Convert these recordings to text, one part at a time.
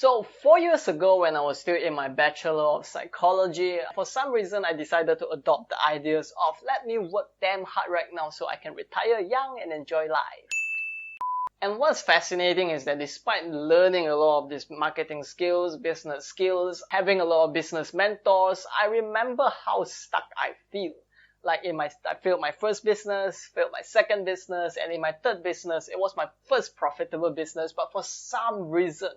So 4 years ago when I was still in my Bachelor of Psychology, for some reason I decided to adopt the ideas of let me work damn hard right now so I can retire young and enjoy life. And what's fascinating is that despite learning a lot of these marketing skills, business skills, having a lot of business mentors, I remember how stuck I feel. Like I failed my first business, failed my second business, and in my third business, it was my first profitable business, but for some reason,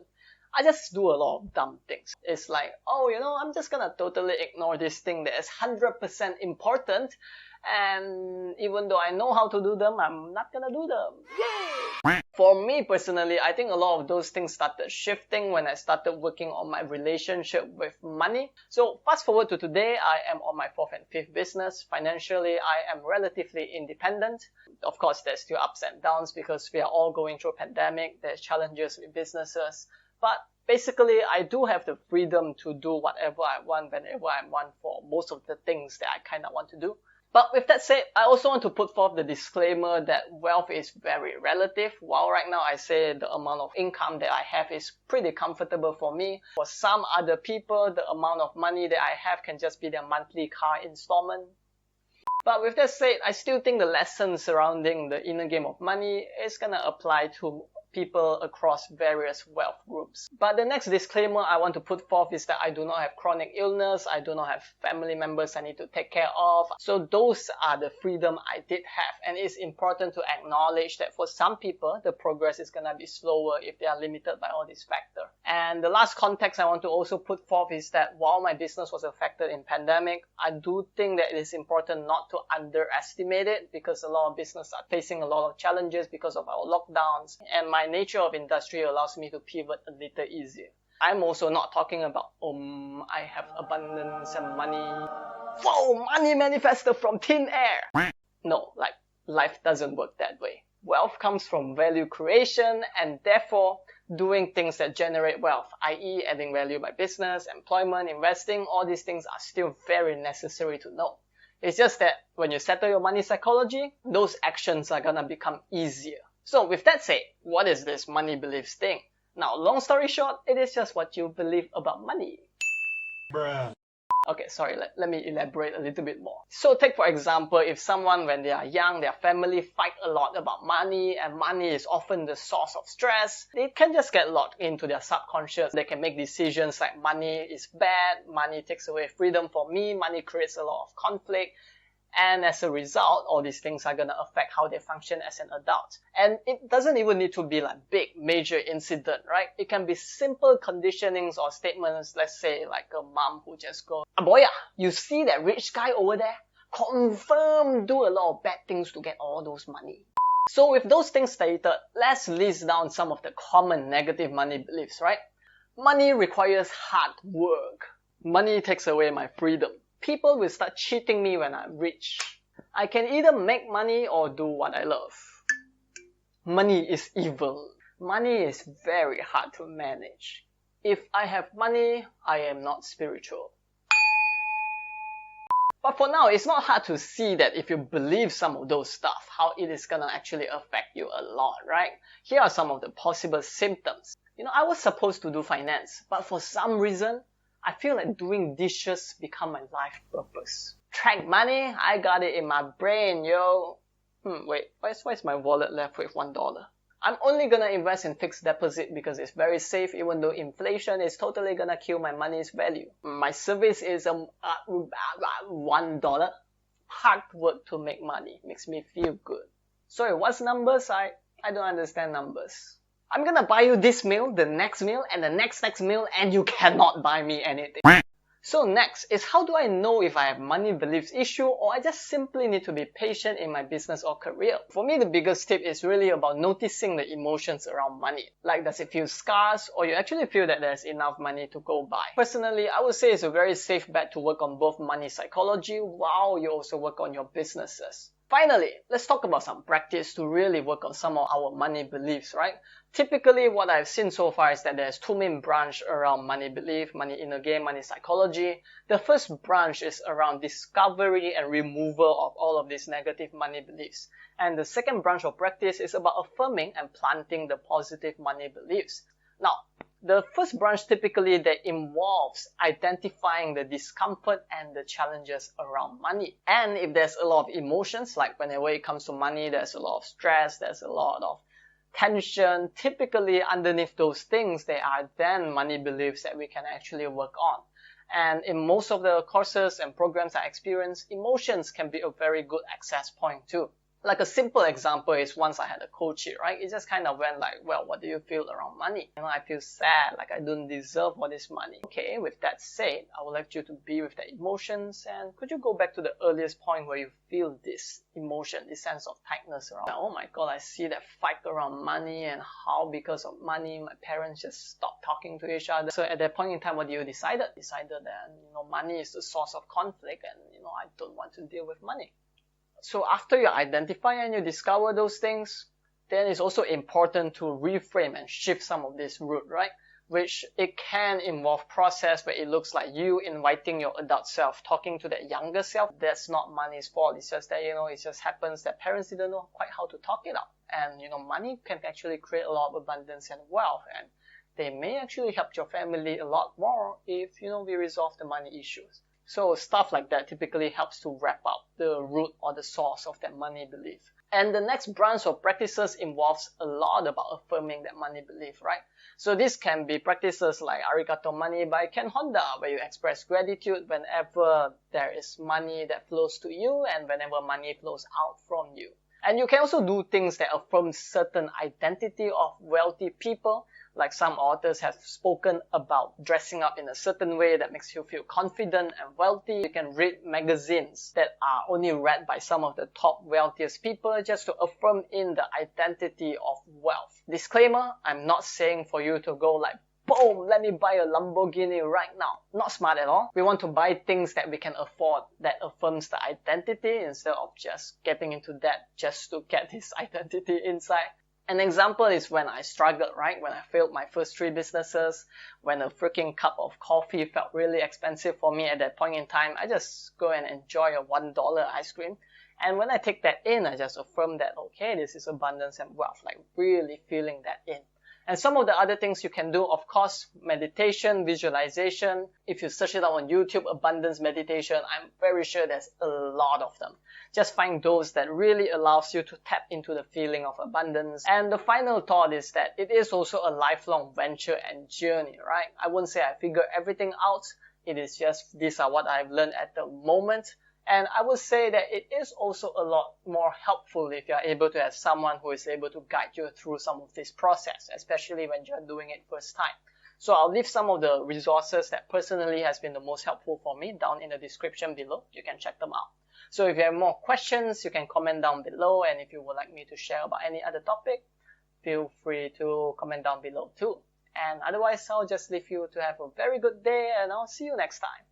I just do a lot of dumb things. It's like, I'm just gonna totally ignore this thing that is 100% important, and even though I know how to do them, I'm not gonna do them. Yay! For me personally, I think a lot of those things started shifting when I started working on my relationship with money. So fast forward to today, I am on my fourth and fifth business. Financially, I am relatively independent. Of course, there's still ups and downs because we are all going through a pandemic. There's challenges with businesses. But basically, I do have the freedom to do whatever I want, whenever I want for most of the things that I kind of want to do. But with that said, I also want to put forth the disclaimer that wealth is very relative. While right now I say the amount of income that I have is pretty comfortable for me, for some other people, the amount of money that I have can just be their monthly car installment. But with that said, I still think the lessons surrounding the inner game of money is gonna apply to people across various wealth groups. But the next disclaimer I want to put forth is that I do not have chronic illness, I do not have family members I need to take care of. So those are the freedom I did have, and it's important to acknowledge that for some people, the progress is gonna be slower if they are limited by all these factors. And the last context I want to also put forth is that while my business was affected in pandemic, I do think that it is important not to underestimate it because a lot of businesses are facing a lot of challenges because of our lockdowns, and my nature of industry allows me to pivot a little easier. I'm also not talking about, I have abundance and money. Whoa, money manifested from thin air. No, like life doesn't work that way. Wealth comes from value creation and therefore doing things that generate wealth, i.e. adding value by business, employment, investing, all these things are still very necessary to know. It's just that when you settle your money psychology, those actions are gonna become easier. So with that said, what is this money beliefs thing? Now, long story short, it is just what you believe about money. Bruh. Okay, sorry, let me elaborate a little bit more. So take for example, if someone when they are young, their family fight a lot about money and money is often the source of stress, they can just get locked into their subconscious. They can make decisions like money is bad, money takes away freedom for me, money creates a lot of conflict. And as a result, all these things are going to affect how they function as an adult. And it doesn't even need to be like big, major incident, right? It can be simple conditionings or statements, let's say like a mom who just goes, "Boya, you see that rich guy over there? Confirm do a lot of bad things to get all those money." So with those things stated, let's list down some of the common negative money beliefs, right? Money requires hard work. Money takes away my freedom. People will start cheating me when I'm rich. I can either make money or do what I love. Money is evil. Money is very hard to manage. If I have money, I am not spiritual. But for now, it's not hard to see that if you believe some of those stuff, how it is gonna actually affect you a lot, right? Here are some of the possible symptoms. I was supposed to do finance, but for some reason, I feel like doing dishes become my life purpose. Track money, I got it in my brain, yo. Wait, why is my wallet left with $1? I'm only gonna invest in fixed deposit because it's very safe even though inflation is totally gonna kill my money's value. My service is $1. Hard work to make money makes me feel good. Sorry, what's numbers? I don't understand numbers. I'm gonna buy you this meal, the next meal, and the next meal, and you cannot buy me anything. So next is how do I know if I have money beliefs issue or I just simply need to be patient in my business or career? For me, the biggest tip is really about noticing the emotions around money. Like, does it feel scarce or you actually feel that there's enough money to go by? Personally, I would say it's a very safe bet to work on both money psychology while you also work on your businesses. Finally, let's talk about some practice to really work on some of our money beliefs, right? Typically, what I've seen so far is that there's two main branches around money belief, money inner game, money psychology. The first branch is around discovery and removal of all of these negative money beliefs. And the second branch of practice is about affirming and planting the positive money beliefs. Now, the first branch typically that involves identifying the discomfort and the challenges around money. And if there's a lot of emotions, like whenever it comes to money, there's a lot of stress, there's a lot of tension, typically underneath those things, there are then money beliefs that we can actually work on. And in most of the courses and programs I experience, emotions can be a very good access point too. Like a simple example is once I had a coachee, right? It just kind of went like, well, what do you feel around money? I feel sad, like I don't deserve all this money. Okay, with that said, I would like you to be with the emotions, and could you go back to the earliest point where you feel this emotion, this sense of tightness around, oh my god, I see that fight around money and how because of money my parents just stopped talking to each other. So at that point in time, what you decided? Decided that, money is the source of conflict and, I don't want to deal with money. So after you identify and you discover those things, then it's also important to reframe and shift some of this root, right? Which it can involve process where it looks like you inviting your adult self, talking to that younger self. That's not money's fault. It's just that, it just happens that parents didn't know quite how to talk it out. And, money can actually create a lot of abundance and wealth. And they may actually help your family a lot more if, we resolve the money issues. So stuff like that typically helps to wrap up the root or the source of that money belief. And the next branch of practices involves a lot about affirming that money belief, right? So this can be practices like Arigato Money by Ken Honda, where you express gratitude whenever there is money that flows to you and whenever money flows out from you. And you can also do things that affirm certain identity of wealthy people. Like some authors have spoken about dressing up in a certain way that makes you feel confident and wealthy. You can read magazines that are only read by some of the top wealthiest people just to affirm in the identity of wealth. Disclaimer, I'm not saying for you to go like, boom, let me buy a Lamborghini right now. Not smart at all. We want to buy things that we can afford that affirms the identity instead of just getting into debt just to get this identity inside. An example is when I struggled, right? When I failed my first 3 businesses, when a freaking cup of coffee felt really expensive for me at that point in time, I just go and enjoy a $1 ice cream. And when I take that in, I just affirm that, okay, this is abundance and wealth, like really feeling that in. And some of the other things you can do, of course, meditation, visualization. If you search it out on YouTube, abundance meditation, I'm very sure there's a lot of them. Just find those that really allows you to tap into the feeling of abundance. And the final thought is that it is also a lifelong venture and journey, right? I wouldn't say I figure everything out. It is just, these are what I've learned at the moment. And I would say that it is also a lot more helpful if you're able to have someone who is able to guide you through some of this process, especially when you're doing it first time. So I'll leave some of the resources that personally has been the most helpful for me down in the description below. You can check them out. So if you have more questions, you can comment down below. And if you would like me to share about any other topic, feel free to comment down below too. And otherwise, I'll just leave you to have a very good day and I'll see you next time.